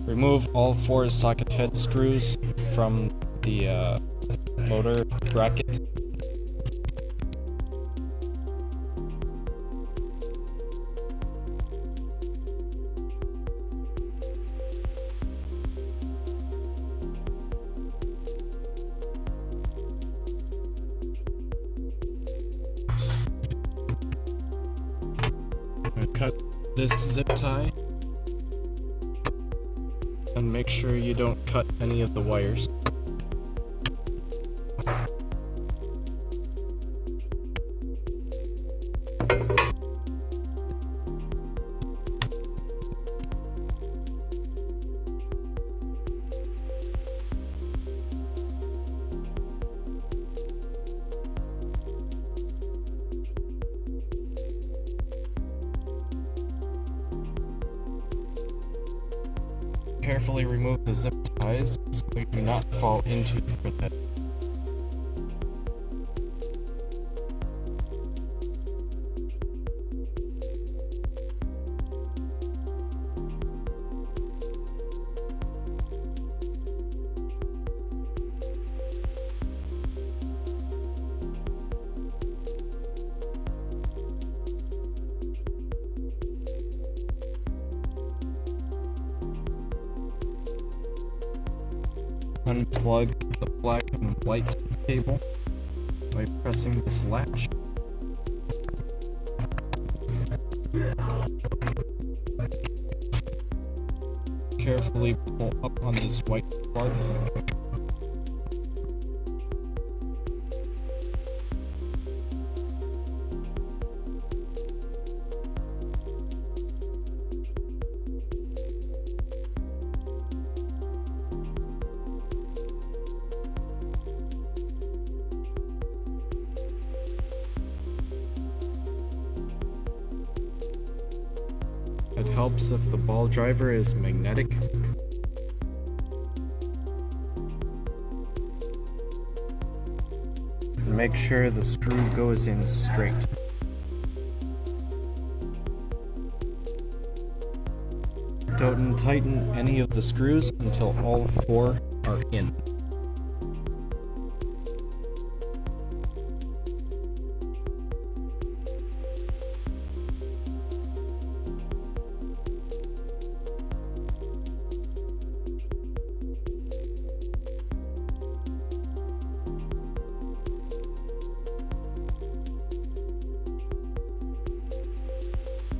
Remove all 4 socket head screws from the motor bracket. Cut this zip tie and make sure you don't cut any of the wires. Carefully remove the zip ties so you do not fall into the pit. Unplug the black and white cable by pressing this latch. Carefully pull up on this white plug. It helps if the ball driver is magnetic. Make sure the screw goes in straight. Don't tighten any of the screws until all 4 are in.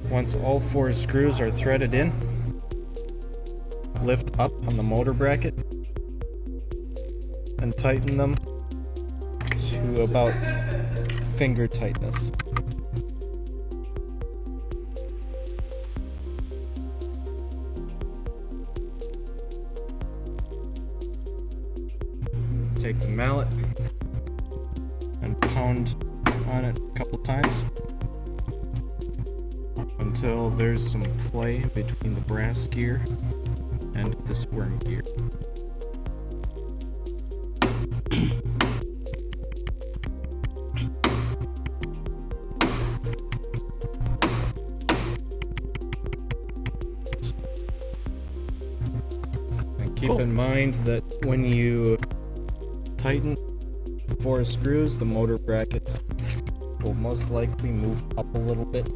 Once all 4 screws are threaded in, lift up on the motor bracket and tighten them to about finger tightness. Take the mallet and pound on it a couple times until there's some play between the brass gear and this worm gear. And keep in mind that when you tighten the 4 screws, the motor bracket will most likely move up a little bit.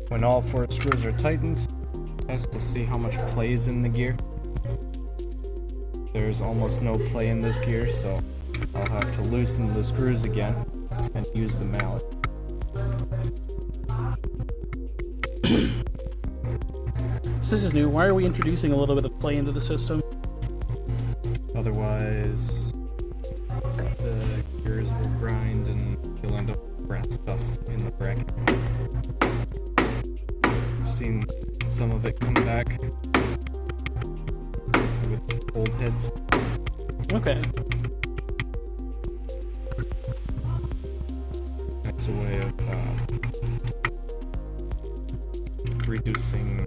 When all 4 screws are tightened, test to see how much play is in the gear. There's almost no play in this gear, so I'll have to loosen the screws again and use the mallet. So this is new. Why are we introducing a little bit of play into the system? Otherwise, the gears will grind and you'll end up with brass dust in the bracket. I've seen some of it come back with old heads. Okay. That's a way of reducing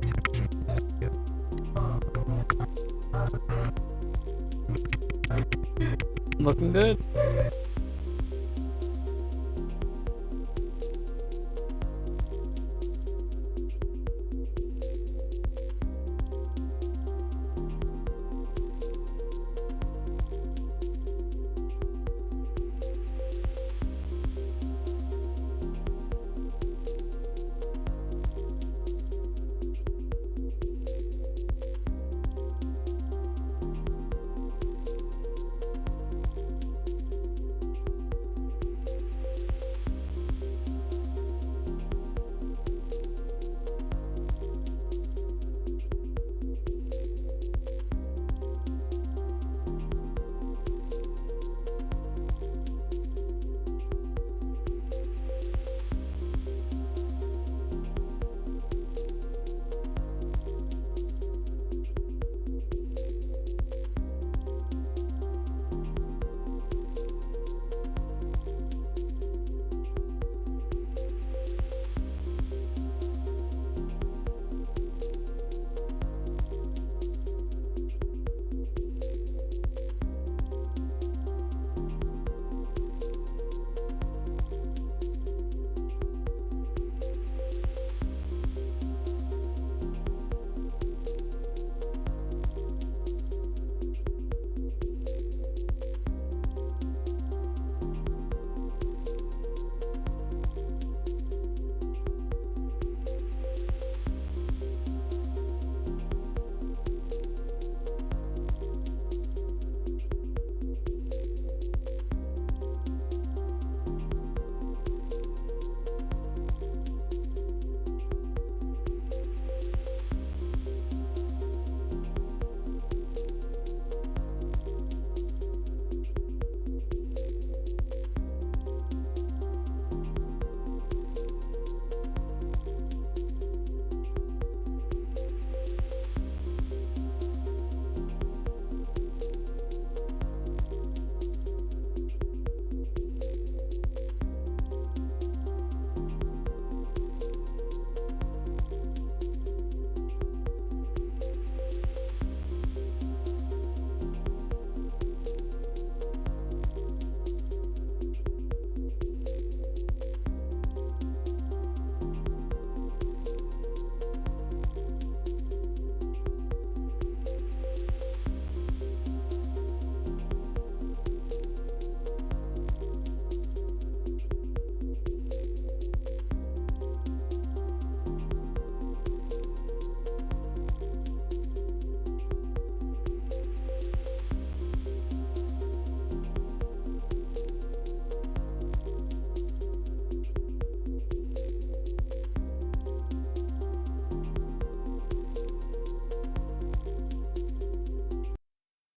tension. Looking good.